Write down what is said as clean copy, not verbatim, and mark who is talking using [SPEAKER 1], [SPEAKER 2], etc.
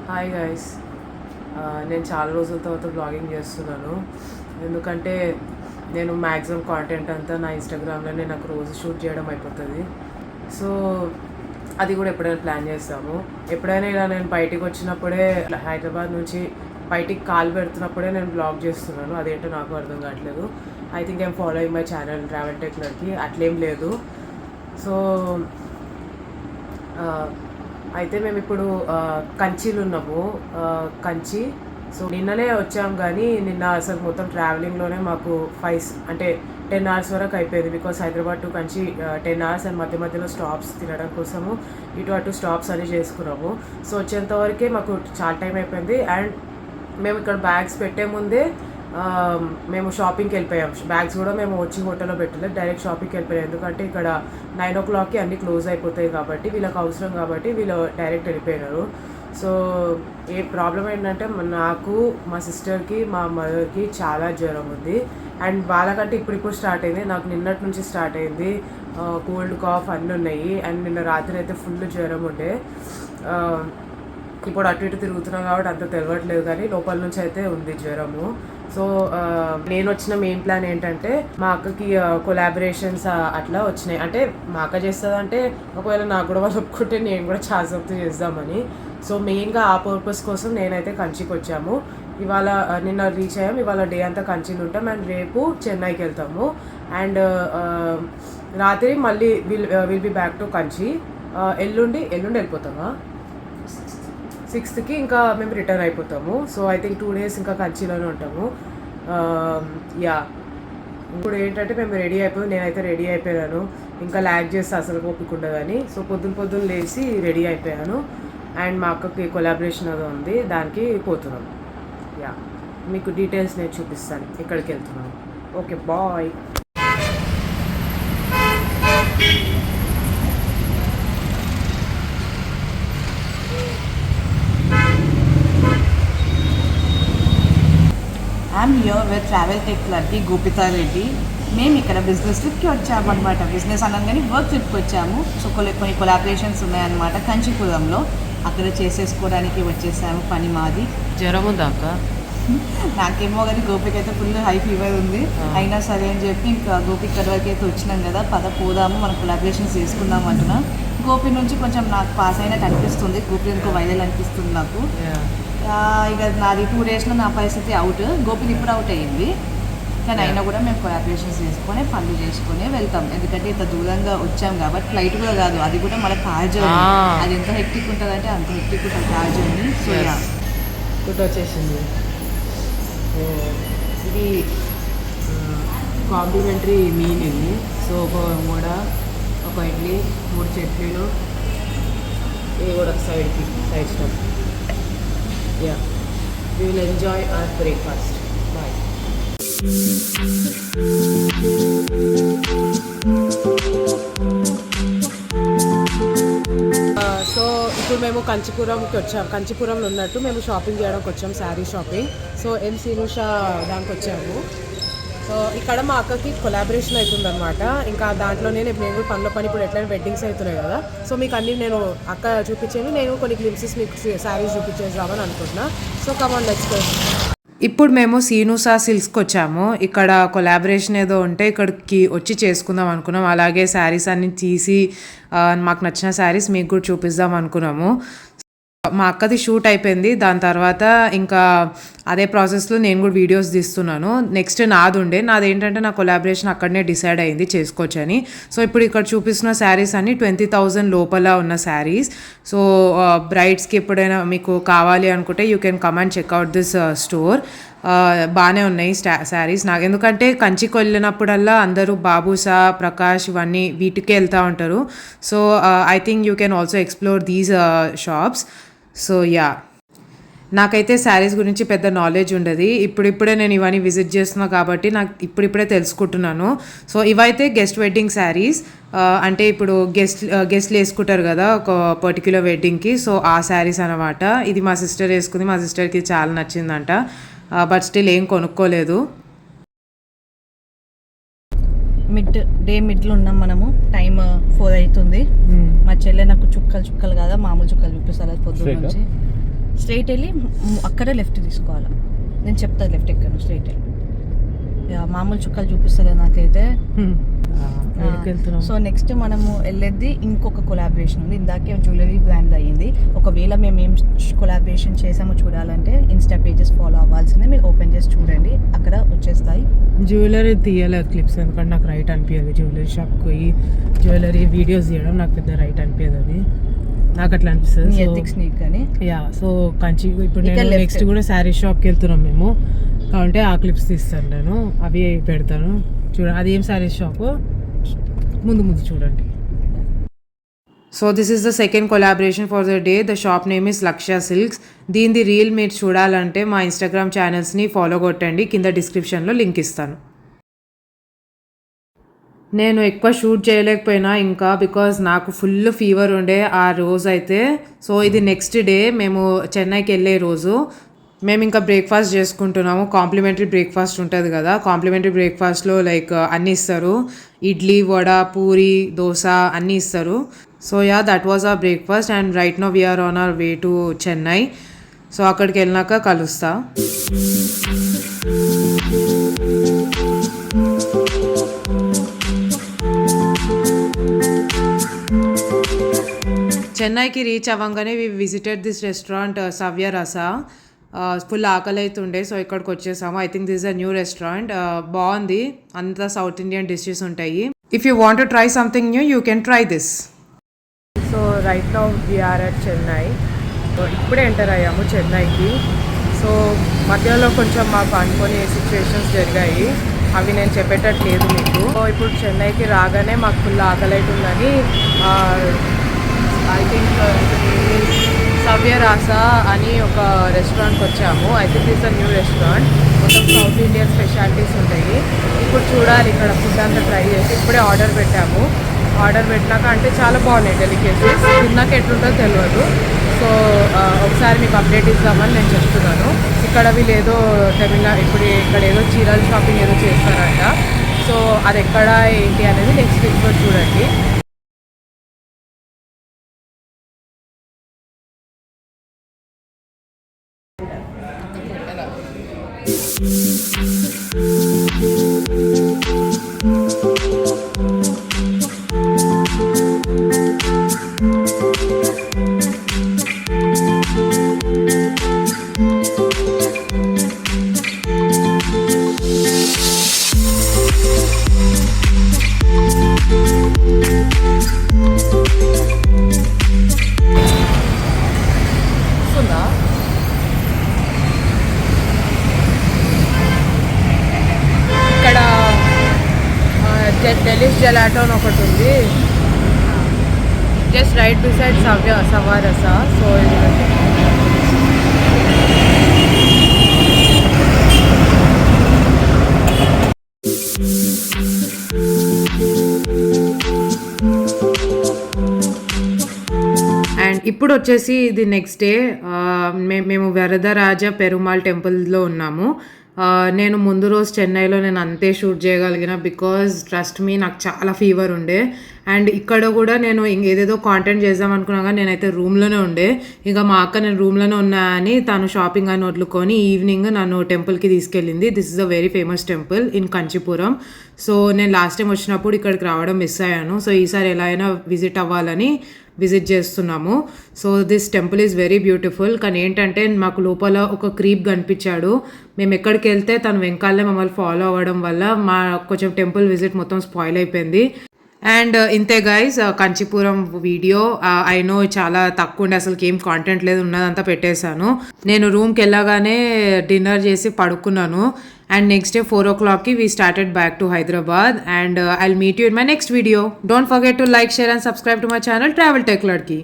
[SPEAKER 1] Hi guys, నేను చాలా రోజుల తర్వాత బ్లాగింగ్ చేస్తున్నాను. ఎందుకంటే నేను మ్యాక్సిమం కాంటెంట్ అంతా నా ఇన్స్టాగ్రామ్లోనే నాకు రోజు షూట్ చేయడం అయిపోతుంది. సో అది కూడా ఎప్పుడైనా ప్లాన్ చేస్తాము. ఎప్పుడైనా ఇలా నేను బయటికి వచ్చినప్పుడే, హైదరాబాద్ నుంచి బయటికి కాలు పెడుతున్నప్పుడే నేను బ్లాగ్ చేస్తున్నాను. అదేంటో నాకు అర్థం కావట్లేదు. I think I'm following my channel travel టెక్నర్కి, అట్లేం లేదు. సో అయితే మేము ఇప్పుడు కంచిలో ఉన్నాము. కంచి. సో నిన్ననే వచ్చాము, కానీ నిన్న అసలు మొత్తం ట్రావెలింగ్లోనే మాకు 10 hours వరకు అయిపోయింది. Because Hyderabad to Kanchi 10 hours and మధ్య మధ్యలో స్టాప్స్ తినడం కోసము ఇటు అటు స్టాప్స్ అని చేసుకున్నాము. సో వచ్చేంత వరకే మాకు చాలా టైం అయిపోయింది. అండ్ మేము ఇక్కడ బ్యాగ్స్ పెట్టే ముందే మేము షాపింగ్కి వెళ్ళిపోయాం. బ్యాగ్స్ కూడా మేము వచ్చి హోటల్లో పెట్టలేదు, డైరెక్ట్ షాపింగ్కి వెళ్ళిపోయాం. ఎందుకంటే ఇక్కడ 9 o'clockకి అన్నీ క్లోజ్ అయిపోతాయి కాబట్టి, వీళ్ళకి అవసరం కాబట్టి వీళ్ళు డైరెక్ట్ వెళ్ళిపోయినారు. సో ఏ ప్రాబ్లం ఏంటంటే, నాకు, మా సిస్టర్కి, మా మదర్కి చాలా జ్వరం ఉంది. అండ్ వాళ్ళకంటే ఇప్పుడు స్టార్ట్ అయింది. నాకు నిన్నటి నుంచి స్టార్ట్ అయింది. కోల్డ్, కాఫ్ అన్నీ ఉన్నాయి. అండ్ నిన్న రాత్రి అయితే ఫుల్ జ్వరం ఉండే. ఇప్పుడు అటు ఇటు తిరుగుతున్నాం కాబట్టి అంత తెలియట్లేదు, కానీ లోపల నుంచి అయితే ఉంది జ్వరము. సో నేను వచ్చిన మెయిన్ ప్లాన్ ఏంటంటే, మా అక్కకి కొలాబరేషన్స్ అట్లా వచ్చినాయి. అంటే మా అక్క చేస్తుందంటే, ఒకవేళ నాకు కూడా వాళ్ళు ఒప్పుకుంటే నేను కూడా చాలా చేద్దామని. సో మెయిన్గా ఆ పర్పస్ కోసం నేనైతే కంచికి వచ్చాము. ఇవాళ నిన్న రీచ్ అయ్యాము. ఇవాళ డే అంతా కంచిలో ఉంటాం. అండ్ రేపు చెన్నైకి వెళ్తాము. అండ్ రాత్రి మళ్ళీ will be back to Kanchi. ఎల్లుండి వెళ్ళిపోతామా 6th ఇంకా మేము రిటర్న్ అయిపోతాము. సో ఐ థింక్ 2 days ఇంకా కంచిలోనే ఉంటాము. యా, ఇప్పుడు ఏంటంటే మేము రెడీ అయిపోయాము. నేనైతే రెడీ అయిపోయాను. ఇంకా ల్యాగ్ చేస్తే అసలు ఓపిక ఉండదని. సో పొద్దున్న లేచి రెడీ అయిపోయాను. అండ్ మా అక్కకి కొలాబరేషన్ అది ఉంది, దానికి పోతున్నాం. యా, మీకు డీటెయిల్స్ నేను చూపిస్తాను ఎక్కడికి వెళ్తున్నాను. Okay, bye.
[SPEAKER 2] I am here with travel టెక్నర్కి గోపితా రెడ్డి. మేము ఇక్కడ బిజినెస్ ట్రిప్కి వచ్చామన్నమాట. బిజినెస్ అనగానే వర్క్ ట్రిప్కి వచ్చాము. సో కొన్ని కొలాబరేషన్స్ ఉన్నాయన్నమాట కంచిపురంలో. అక్కడ చేసేసుకోవడానికి వచ్చేసాము. పని మాది.
[SPEAKER 1] జ్వరం ఉందా అక్క?
[SPEAKER 2] నాకేమో కానీ గోపికి అయితే ఫుల్ హై ఫీవర్ ఉంది. అయినా సరే అని చెప్పి ఇంకా గోపి ఇక్కడ వరకు అయితే వచ్చినాం కదా, పోదాము మనం కొలాబరేషన్స్ చేసుకుందాం అంటున్నా. గోపి నుంచి కొంచెం నాకు పాస్ అయినట్టు అనిపిస్తుంది, గోపి ఇంకో వైరల్ అనిపిస్తుంది నాకు. ఇక నాది 2 daysలో నా పరిస్థితి అవుట్. గోపిది ఇప్పుడు అవుట్ అయ్యింది, కానీ అయినా కూడా మేము కొలాబరేషన్స్ చేసుకొని పనులు చేసుకొని వెళ్తాం. ఎందుకంటే ఇంత దూరంగా వచ్చాం కాబట్టి, ఫ్లైట్ కూడా కాదు, అది కూడా మన కార్ జర్నీ. అది ఎంత హెక్టిక్ ఉంటుంది అంటే అంత హెక్టిక్ ఉంటుంది కార్ జర్నీ. సో
[SPEAKER 1] ఫుడ్ వచ్చేసింది. ఇది కాంప్లిమెంటరీ మీల్ ఇది. సో ఒక ఇడ్లీ, 3 చట్నీలు, ఇది కూడా side stuff. Yeah, we will enjoy our breakfast. Bye. So ఇప్పుడు మేము కంచిపురంకి వచ్చాము. కంచిపురంలో ఉన్నట్టు మేము షాపింగ్ చేయడానికి వచ్చాము, శారీ షాపింగ్. సో సీనుషా దానికి వచ్చాము. సో ఇక్కడ మా అక్కకి కొలాబరేషన్ అవుతుందన్నమాట. ఇంకా దాంట్లోనే మేము కూడా పనిలో పని ఇప్పుడు ఎట్లయినా వెడ్డింగ్స్ అవుతున్నాయి కదా. సో మీకు అన్నీ నేను అక్క చూపించాను, నేను కొన్ని గ్లిమ్సెస్ మీకు శారీస్ చూపించేద్దామని అనుకుంటున్నా. So come on, let's go. ఇప్పుడు మేము సీనుషా సిల్క్స్కి వచ్చాము. ఇక్కడ కొలాబరేషన్ ఏదో ఉంటే ఇక్కడికి వచ్చి చేసుకుందాం అనుకున్నాం. అలాగే శారీస్ అన్ని తీసి మాకు నచ్చిన శారీస్ మీకు కూడా చూపిద్దాం అనుకున్నాము. మా అక్కది షూట్ అయిపోయింది. దాని తర్వాత ఇంకా అదే ప్రాసెస్లో నేను కూడా వీడియోస్ తీస్తున్నాను. నెక్స్ట్ నాది ఏంటంటే నా కొలాబరేషన్ అక్కడనే డిసైడ్ అయింది చేసుకోవచ్చని. సో ఇప్పుడు ఇక్కడ చూపిస్తున్న శారీస్ అన్ని 20,000 లోపల ఉన్న శారీస్. సో బ్రైడ్స్కి ఎప్పుడైనా మీకు కావాలి అనుకుంటే you can come and checkout this store. బాగానే ఉన్నాయి శారీస్. నాకు ఎందుకంటే కంచికి వెళ్ళినప్పుడల్లా అందరూ బాబుసా, ప్రకాష్ ఇవన్నీ వీటికే వెళ్తూ ఉంటారు. So I think you can also explore these shops. So yeah, నాకైతే శారీస్ గురించి పెద్ద నాలెడ్జ్ ఉండదు. ఇప్పుడిప్పుడే నేను ఇవన్నీ విజిట్ చేస్తున్నా కాబట్టి నాకు ఇప్పుడిప్పుడే తెలుసుకుంటున్నాను. సో ఇవైతే గెస్ట్ వెడ్డింగ్ శారీస్. అంటే ఇప్పుడు గెస్ట్లు వేసుకుంటారు కదా ఒక పర్టిక్యులర్ వెడ్డింగ్కి. సో ఆ శారీస్ అనమాట. ఇది మా సిస్టర్ వేసుకుంది. మా సిస్టర్కి చాలా నచ్చిందంట. బట్ స్టిల్ ఏం కొనుక్కోలేదు.
[SPEAKER 2] మిడ్లో ఉన్నాం మనము. టైం 4 అవుతుంది. మా చెల్లె నాకు చుక్కలు కాదా మామూలు చుక్కలు చూపిస్తారు పొద్దున్న నుంచి. స్ట్రైట్ వెళ్ళి అక్కడే లెఫ్ట్ తీసుకోవాలి. నేను చెప్తాను లెఫ్ట్ ఎక్కాను, స్ట్రైట్ వెళ్ళి మామూలు చుక్కలు చూపిస్తుంది నాకైతే. సో నెక్స్ట్ మనము వెళ్ళేది ఇంకొక కొలాబరేషన్ ఉంది. ఇందాకే జ్యువెలరీ బ్రాండ్ అయ్యింది. ఒకవేళ మేము ఏం కొలాబరేషన్ చేసామో చూడాలంటే ఇన్స్టా పేజెస్ ఫాలో అవ్వాల్సిందే. మీరు ఓపెన్ చేసి చూడండి, అక్కడ వచ్చేస్తాయి.
[SPEAKER 1] జ్యువెలరీ తీయలేదు క్లిప్స్, ఎందుకంటే నాకు రైట్ అనిపించదు. జ్యువెలరీ షాప్కి పోయి జ్యువెలరీ వీడియోస్ తీయడం నాకు పెద్ద రైట్ అనిపించదు. అది నాకు అట్లా అనిపిస్తుంది. యా, సో ఇప్పుడు నేను నెక్స్ట్ కూడా శారీ షాప్కి వెళ్తున్నాం మేము. కాబట్టి ఆ క్లిప్స్ తీస్తాను నేను, అవి పెడతాను. చూడండి అది ఏం శారీ షాపు, ముందు చూడండి. So this is the second collaboration for the day. The shop name is లక్ష్య సిల్క్స్. దీనిది రీల్ మీరు చూడాలంటే మా ఇన్స్టాగ్రామ్ ఛానల్స్ని ఫాలో కొట్టండి, కింద డిస్క్రిప్షన్లో లింక్ ఇస్తాను. నేను ఎక్కువ షూట్ చేయలేకపోయినా ఇంకా, బికాజ్ నాకు ఫుల్ ఫీవర్ ఉండే ఆ రోజు అయితే. సో ఇది నెక్స్ట్ డే మేము చెన్నైకి వెళ్ళే రోజు. మేము ఇంకా బ్రేక్ఫాస్ట్ చేసుకుంటున్నాము. కాంప్లిమెంటరీ బ్రేక్ఫాస్ట్ ఉంటుంది కదా, కాంప్లిమెంటరీ బ్రేక్ఫాస్ట్లో లైక్ అన్నీ ఇస్తారు. ఇడ్లీ, వడ, పూరి, దోశ అన్నీ ఇస్తారు. So yeah, that was our breakfast. And right now we are on our way to Chennai. So అక్కడికి వెళ్ళినాక కలుస్తా. చెన్నైకి రీచ్ అవ్వగానే వి విజిటెడ్ దిస్ రెస్టారెంట్ సవ్య రస. ఫుల్ ఆకలి అవుతుండే, సో ఇక్కడికి వచ్చేసాము. I think this a new restaurant. బాగుంది, అంతా సౌత్ ఇండియన్ డిషెస్ ఉంటాయి. If you want to try something new you can try this. So right now we are at Chennai. So ఇప్పుడే ఎంటర్ అయ్యాము చెన్నైకి. సో మధ్యలో కొంచెం మాకు అనుకోని సిచ్యువేషన్స్ జరిగాయి, అవి నేను చెప్పేటట్లేదు మీకు. సో ఇప్పుడు చెన్నైకి రాగానే మాకు ఫుల్ ఆకలి అవుతుందని ఐ థింక్ సవ్య రాస అని ఒక రెస్టారెంట్కి వచ్చాము. I think it's a new restaurant. మొత్తం సౌత్ ఇండియన్ స్పెషాలిటీస్ ఉంటాయి. ఇప్పుడు చూడాలి ఇక్కడ ఫుడ్ అంతా ట్రై చేసి. ఇప్పుడే ఆర్డర్ పెట్టాము. ఆర్డర్ పెట్టినాక అంటే చాలా బాగున్నాయి డెలికేసీస్. తిన్నాక ఎట్లుంటుందో తెలియదు. సో ఒకసారి మీకు అప్డేట్ ఇద్దామని నేను చెప్తున్నాను. ఇక్కడ వీళ్ళు ఏదో ఇప్పుడు ఇక్కడ ఏదో చీరల షాపింగ్ ఏదో చేస్తారంట. సో అది ఎక్కడ ఏంటి అనేది నెక్స్ట్ వీక్లో చూడండి. డెలిష్ జెలాటో అని ఒకటి ఉంది, just right beside Savarasa. So and ఇప్పుడు వచ్చేసి ఇది నెక్స్ట్ డే. మేము వరదరాజ పెరుమాళ్ టెంపుల్లో ఉన్నాము. నేను ముందు రోజు చెన్నైలో నేను అంతే షూట్ చేయగలిగిన, బికాజ్ ట్రస్ట్ మీ నాకు చాలా ఫీవర్ ఉండే. అండ్ ఇక్కడ కూడా నేను ఏదేదో కాంటెంట్ చేద్దాం అనుకున్నా కానీ నేనైతే రూమ్లోనే ఉండే. ఇంకా మా అక్క నేను రూమ్లోనే ఉన్నా అని తను షాపింగ్ అని వదులుకొని ఈవినింగ్ నన్ను టెంపుల్కి తీసుకెళ్ళింది. This is a very famous temple in Kanchipuram. So నేను లాస్ట్ టైం వచ్చినప్పుడు ఇక్కడికి రావడం మిస్ అయ్యాను. సో ఈసారి ఎలా అయినా విజిట్ అవ్వాలని విజిట్ చేస్తున్నాము. So this temple is very beautiful. కానీ ఏంటంటే మాకు లోపల ఒక క్రీప్ కనిపించాడు. మేము ఎక్కడికి వెళ్తే తను వెంకాలే మమ్మల్ని ఫాలో అవ్వడం వల్ల మా కొంచెం టెంపుల్ విజిట్ మొత్తం స్పాయిల్ అయిపోయింది. అండ్ ఇంతే guys Kanchipuram video. I know చాలా తక్కువ ఉండే, అసలుకి ఏం కాంటెంట్ లేదు, ఉన్నదంతా పెట్టేశాను. నేను రూమ్కి వెళ్ళగానే డిన్నర్ చేసి పడుకున్నాను. And next day 4 o'clockకి we started back to Hyderabad. And I'll meet you in my next video. Don't forget to like, share and subscribe to my channel Travel Tech Ladki.